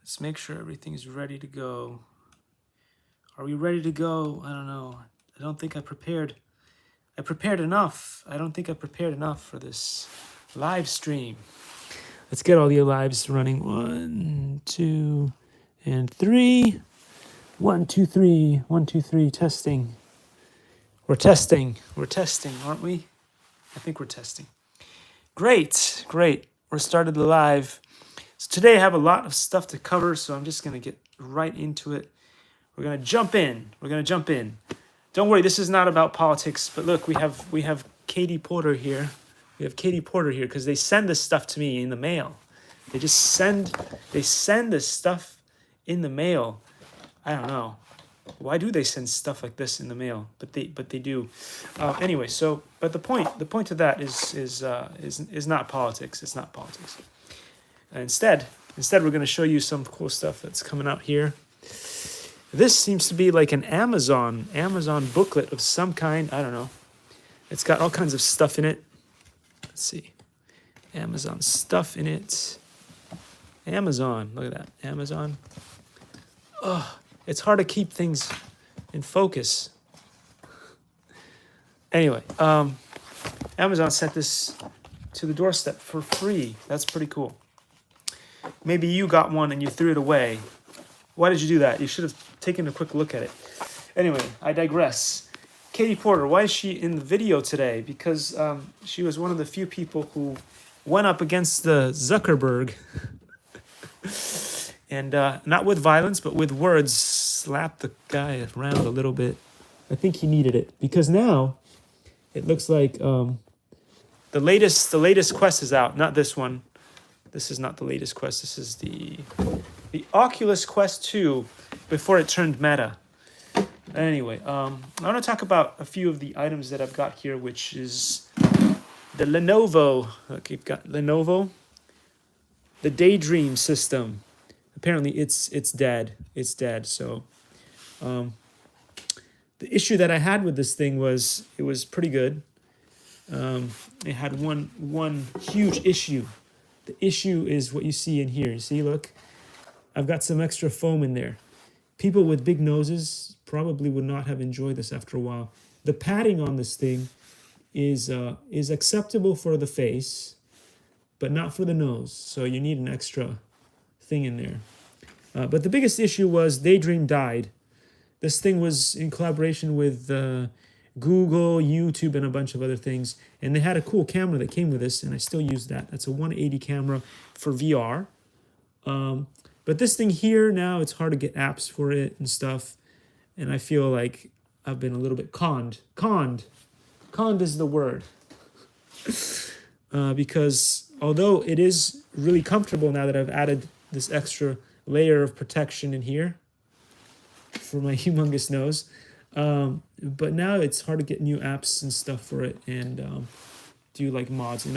Let's make sure everything's ready to go. Are we ready to go? I don't know. I don't think I prepared. I prepared enough. I don't think I prepared enough for this live stream. Let's get all the lives running. 1, 2, and 3. 1, 2, 3. 1, 2, 3. Testing. We're testing. We're testing, aren't we? I think we're testing. Great. Great. We're started the live. So today I have a lot of stuff to cover, so I'm just going to get right into it. We're going to jump in. We're going to jump in. Don't worry, this is not about politics, but look, we have Katie Porter here. We have Katie Porter here because they send this stuff to me in the mail. They send this stuff in the mail. I don't know. Why do they send stuff like this in the mail? But they do. Anyway, so but the point of that is not politics. It's not politics. Instead we're going to show you some cool stuff that's coming out here. This seems to be like an Amazon booklet of some kind. I don't know. It's got all kinds of stuff in it. Let's see. Amazon stuff in it. Amazon. Look at that. Amazon. Oh, it's hard to keep things in focus. Anyway, Amazon sent this to the doorstep for free. That's pretty cool. Maybe you got one and you threw it away. Why did you do that? You should have taken a quick look at it. Anyway, I digress. Katie Porter, why is she in the video today? Because she was one of the few people who went up against the Zuckerberg and not with violence, but with words, slapped the guy around a little bit. I think he needed it because now it looks like the latest Quest is out. Not this one. This is not the latest Quest. This is the Oculus Quest 2 before it turned meta. Anyway, I want to talk about a few of the items that I've got here, which is the Lenovo. Look, you've got Lenovo, the Daydream system. Apparently, it's dead. It's dead. So, the issue that I had with this thing was it was pretty good. It had one huge issue. The issue is what you see in here. See, look, I've got some extra foam in there. People with big noses probably would not have enjoyed this after a while. The padding on this thing is acceptable for the face, but not for the nose. So you need an extra thing in there. But the biggest issue was Daydream died. This thing was in collaboration with Google, YouTube, and a bunch of other things. And they had a cool camera that came with this, and I still use that. That's a 180 camera for VR. But this thing here now, it's hard to get apps for it and stuff. And I feel like I've been a little bit conned. Conned is the word. Because although it is really comfortable now that I've added this extra layer of protection in here for my humongous nose, but now it's hard to get new apps and stuff for it and do like mods. And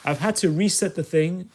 I've had to reset the thing.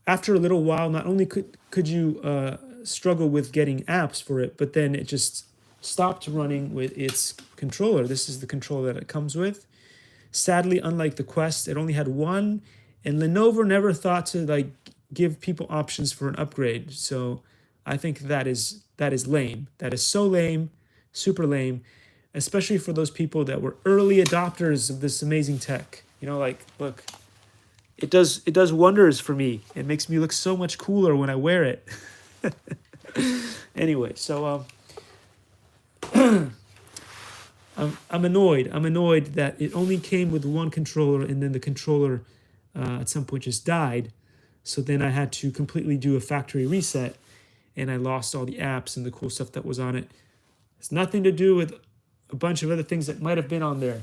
After a little while, not only could you struggle with getting apps for it, but then it just stopped running with its controller. This is the controller that it comes with. Sadly, unlike the Quest, it only had one, and Lenovo never thought to like give people options for an upgrade. So I think that is lame. That is so lame, super lame, especially for those people that were early adopters of this amazing tech. You know, like, look, it does wonders for me. It makes me look so much cooler when I wear it. Anyway, so I'm annoyed. I'm annoyed that it only came with one controller, and then the controller at some point just died. So then I had to completely do a factory reset, and I lost all the apps and the cool stuff that was on it. It's nothing to do with a bunch of other things that might have been on there.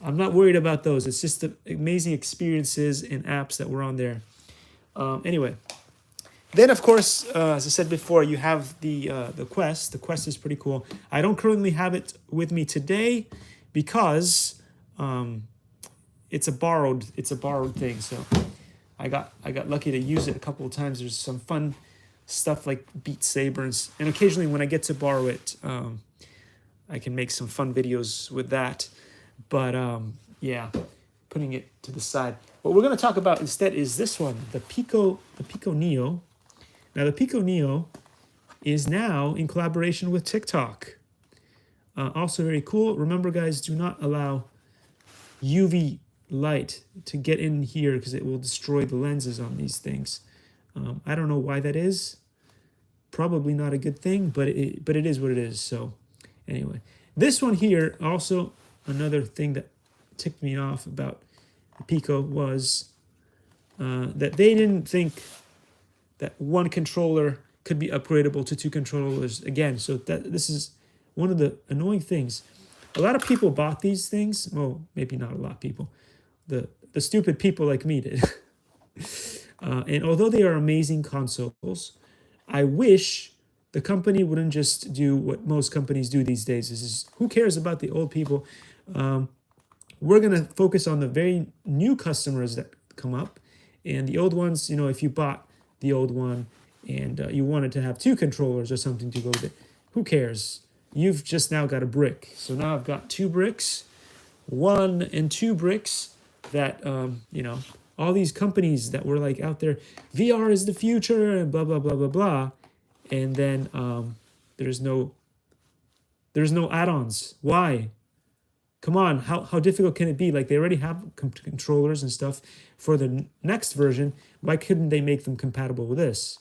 I'm not worried about those. It's just the amazing experiences and apps that were on there. Anyway, then of course, as I said before, you have the Quest. The Quest is pretty cool. I don't currently have it with me today because it's a borrowed thing. So I got lucky to use it a couple of times. There's some fun stuff like Beat Saber, and occasionally when I get to borrow it, I can make some fun videos with that. But yeah, putting it to the side. What we're going to talk about instead is this one, the Pico Neo. Now, the Pico Neo is now in collaboration with TikTok. Also very cool. Remember, guys, do not allow UV light to get in here because it will destroy the lenses on these things. I don't know why that is. Probably not a good thing, but it is what it is. So anyway, this one here, also another thing that ticked me off about the Pico was that they didn't think that one controller could be upgradable to two controllers again. So this is one of the annoying things. A lot of people bought these things. Well, maybe not a lot of people. The stupid people like me did. And although they are amazing consoles, I wish the company wouldn't just do what most companies do these days. This is, who cares about the old people? We're going to focus on the very new customers that come up. And the old ones, you know, if you bought the old one and you wanted to have two controllers or something to go with it, who cares? You've just now got a brick. So now I've got 2 bricks, 1 and 2 bricks that, you know, all these companies that were like out there, VR is the future and blah, blah, blah, blah, blah. And then there's no add-ons. Why? Come on, how difficult can it be? Like, they already have controllers and stuff for the next version. Why couldn't they make them compatible with this?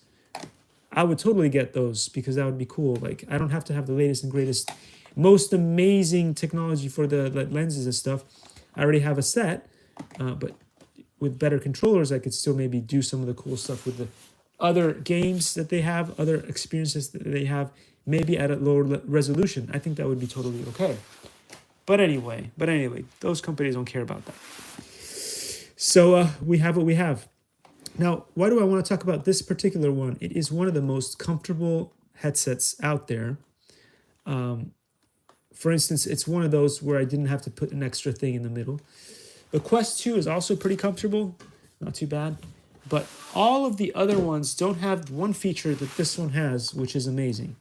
I would totally get those because that would be cool. Like, I don't have to have the latest and greatest, most amazing technology for the lenses and stuff. I already have a set, but with better controllers, I could still maybe do some of the cool stuff with the other games that they have, other experiences that they have, maybe at a lower resolution. I think that would be totally okay. But anyway, those companies don't care about that. So we have what we have. Now, why do I want to talk about this particular one? It is one of the most comfortable headsets out there. For instance, it's one of those where I didn't have to put an extra thing in the middle. The Quest 2 is also pretty comfortable, not too bad. But all of the other ones don't have one feature that this one has, which is amazing.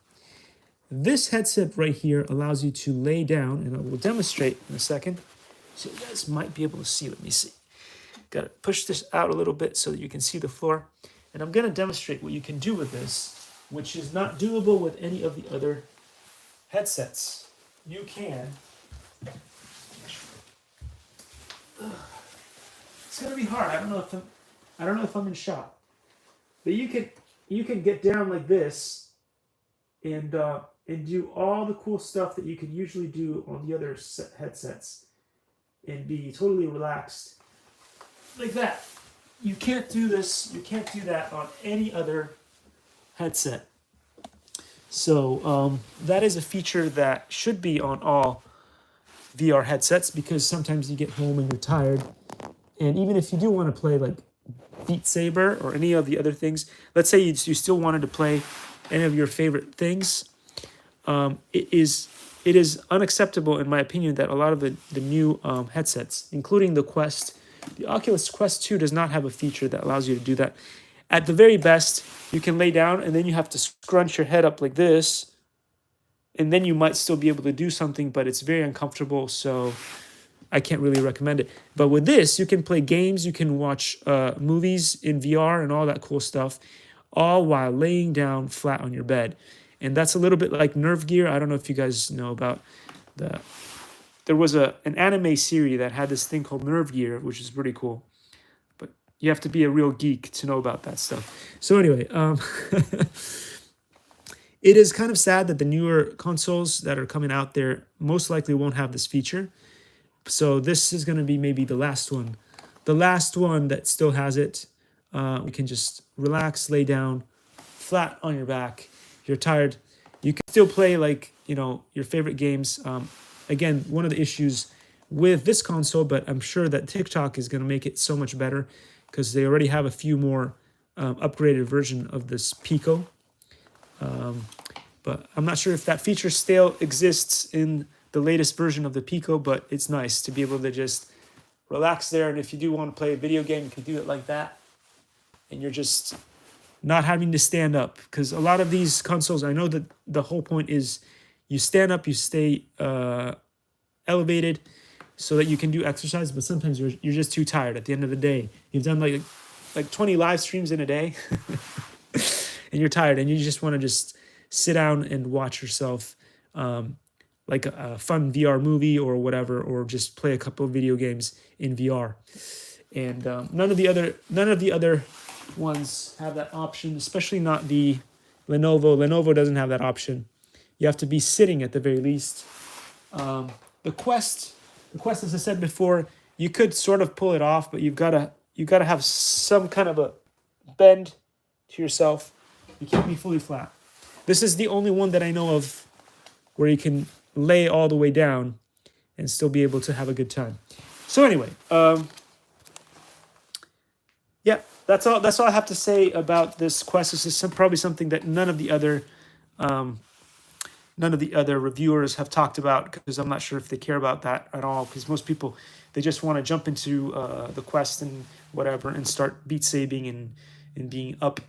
This headset right here allows you to lay down, and I will demonstrate in a second. So you guys might be able to see. Let me see. Got to push this out a little bit so that you can see the floor. And I'm going to demonstrate what you can do with this, which is not doable with any of the other headsets. You can. It's going to be hard. I don't know if I'm in shot. But you can get down like this and do all the cool stuff that you can usually do on the other headsets and be totally relaxed like that. You can't do this, you can't do that on any other headset. So that is a feature that should be on all VR headsets, because sometimes you get home and you're tired. And even if you do want to play like Beat Saber or any of the other things, let's say you still wanted to play any of your favorite things, it is unacceptable, in my opinion, that a lot of the new headsets, including the Quest, the Oculus Quest 2 does not have a feature that allows you to do that. At the very best, you can lay down and then you have to scrunch your head up like this, and then you might still be able to do something, but it's very uncomfortable, so I can't really recommend it. But with this, you can play games, you can watch movies in VR and all that cool stuff, all while laying down flat on your bed. And that's a little bit like Nerve Gear. I don't know if you guys know about there was an anime series that had this thing called Nerve Gear, which is pretty cool. But you have to be a real geek to know about that stuff. So anyway, it is kind of sad that the newer consoles that are coming out there most likely won't have this feature. So this is going to be maybe the last one. The last one that still has it. You can just relax, lay down, flat on your back. If you're tired, you can still play, like, you know, your favorite games. Again, one of the issues with this console, but I'm sure that TikTok is going to make it so much better because they already have a few more upgraded version of this Pico. But I'm not sure if that feature still exists in the latest version of the Pico, but it's nice to be able to just relax there. And if you do want to play a video game, you can do it like that. And you're just not having to stand up, because a lot of these consoles, I know that the whole point is you stand up, you stay elevated, so that you can do exercise, but sometimes you're just too tired at the end of the day. You've done like 20 live streams in a day and you're tired and you just want to just sit down and watch yourself like a fun VR movie or whatever, or just play a couple of video games in VR. And none of the other ones have that option, especially not the Lenovo. Lenovo doesn't have that option. You have to be sitting at the very least. The Quest, as I said before, you could sort of pull it off, but you've got to have some kind of a bend to yourself. You can't be fully flat. This is the only one that I know of where you can lay all the way down and still be able to have a good time. So anyway, yeah, that's all I have to say about this Quest. This is probably something that none of the other reviewers have talked about, because I'm not sure if they care about that at all, because most people, they just want to jump into the Quest and whatever and start beat sabing and being up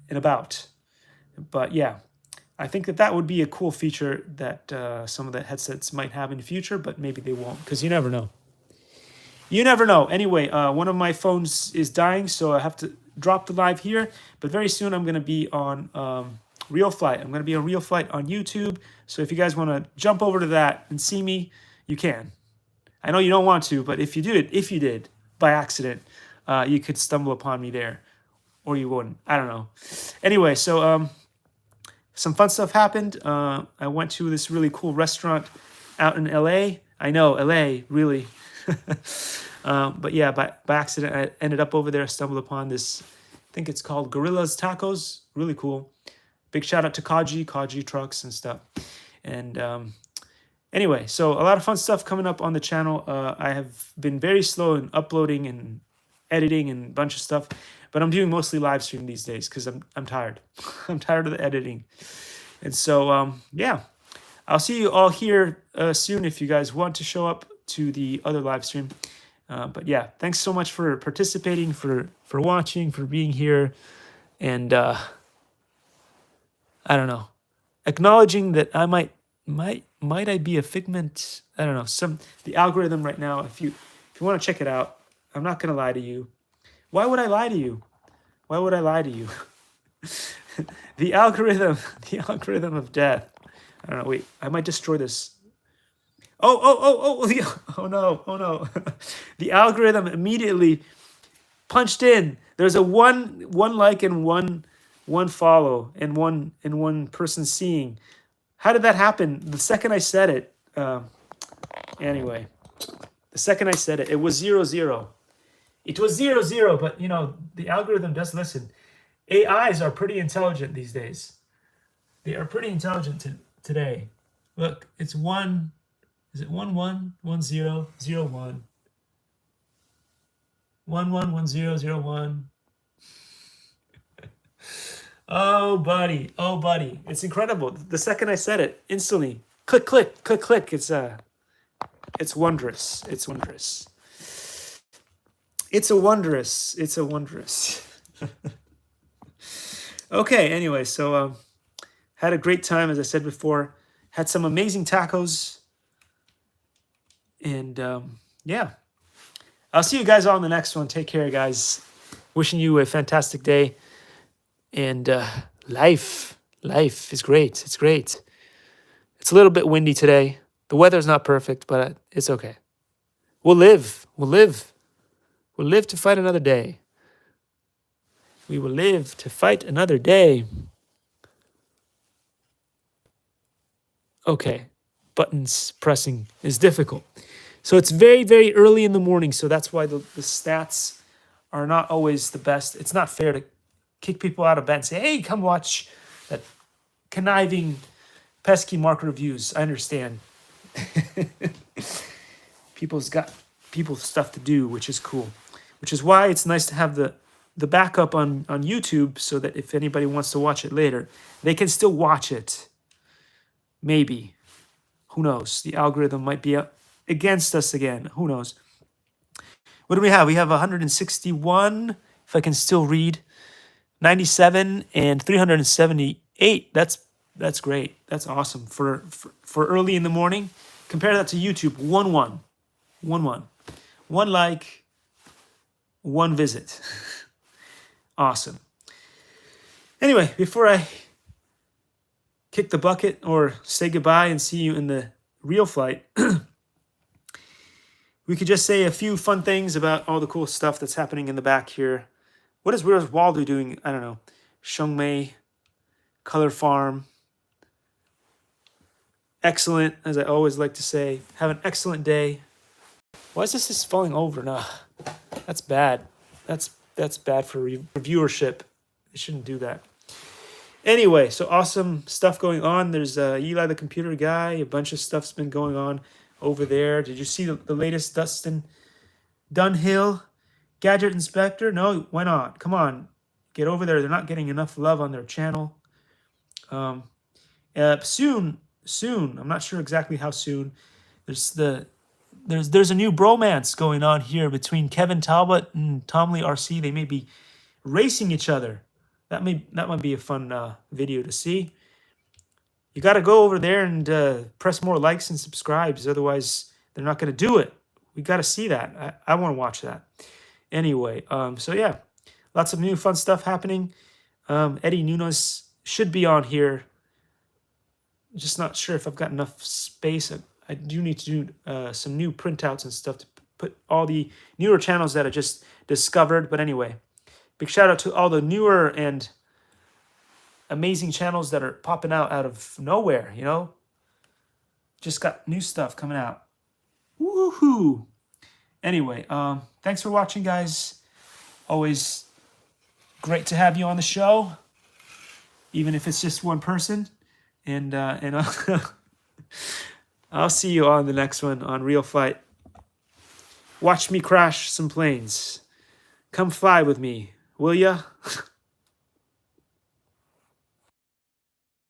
and about. But yeah, I think that would be a cool feature that some of the headsets might have in the future, but maybe they won't, because you never know. You never know. Anyway, one of my phones is dying, so I have to drop the live here. But very soon I'm going to be on Real Flight. I'm going to be on Real Flight on YouTube. So if you guys want to jump over to that and see me, you can. I know you don't want to, but if you did by accident, you could stumble upon me there, or you wouldn't. I don't know. Anyway, so some fun stuff happened. I went to this really cool restaurant out in LA. I know, LA, really. But yeah, by accident, I ended up over there, stumbled upon this, I think it's called Gorilla's Tacos. Really cool. Big shout out to Kaji trucks and stuff. And anyway, so a lot of fun stuff coming up on the channel. I have been very slow in uploading and editing and a bunch of stuff, but I'm doing mostly live stream these days because I'm tired. I'm tired of the editing. And so, yeah, I'll see you all here soon if you guys want to show up to the other live stream. But yeah, thanks so much for participating, for watching, for being here. And I don't know, acknowledging that I might I be a figment? I don't know. The algorithm right now, if you want to check it out, I'm not gonna lie to you. Why would I lie to you? Why would I lie to you? The algorithm of death. I don't know. Wait, I might destroy this. Oh no. The algorithm immediately punched in. There's a one like and one follow and one person seeing. How did that happen? The second I said it, anyway, the second I said it, it was 0-0. It was 0-0, but you know, the algorithm does listen. AIs are pretty intelligent these days. They are pretty intelligent today. Look, it's 1. Is it 1-1, 1-0, 0-1, 1-1, 1-0, 0-1? Oh, buddy. It's incredible. The second I said it, instantly, click. It's wondrous. It's wondrous. It's a wondrous. Okay, anyway, so had a great time, as I said before. Had some amazing tacos. And yeah, I'll see you guys all in the next one. Take care, guys. Wishing you a fantastic day. And life is great. It's great. It's a little bit windy today. The weather's not perfect, but it's okay. We'll live to fight another day. We will live to fight another day. Okay, buttons pressing is difficult. So it's very, very early in the morning, so that's why the stats are not always the best. It's not fair to kick people out of bed and say, hey, come watch that conniving, pesky market reviews. I understand. People's stuff to do, which is cool. Which is why it's nice to have the backup on YouTube, so that if anybody wants to watch it later, they can still watch it. Maybe. Who knows? The algorithm might be against us again. Who knows? What do we have? We have 161, if I can still read. 97 and 378. That's great. That's awesome for early in the morning. Compare that to YouTube. 1-1. 1-1. 1 like, 1 visit. Awesome. Anyway, before I kick the bucket or say goodbye and see you in the real flight, we could just say a few fun things about all the cool stuff that's happening in the back here. Where's Waldo doing? I don't know. Shengmei, Color Farm. Excellent, as I always like to say. Have an excellent day. Why is this just falling over? Nah, that's bad. That's bad for viewership. They shouldn't do that. Anyway, so awesome stuff going on. There's Eli the computer guy. A bunch of stuff's been going on over there. Did you see the latest Dustin Dunhill gadget inspector? No, why not? Come on, get over there. They're not getting enough love on their channel. Soon. I'm not sure exactly how soon. There's a new bromance going on here between Kevin Talbot and Tom Lee RC. They may be racing each other. That might be a fun video to see. You got to go over there and press more likes and subscribes. Otherwise, they're not going to do it. We got to see that. I want to watch that. Anyway, so yeah, lots of new fun stuff happening. Eddie Nunes should be on here. Just not sure if I've got enough space. I do need to do some new printouts and stuff to put all the newer channels that I just discovered. But anyway, big shout out to all the newer and amazing channels that are popping out of nowhere, you know? Just got new stuff coming out. Woohoo! Anyway, thanks for watching, guys. Always great to have you on the show, even if it's just one person. And I'll see you on the next one on Real Flight. Watch me crash some planes. Come fly with me, will ya?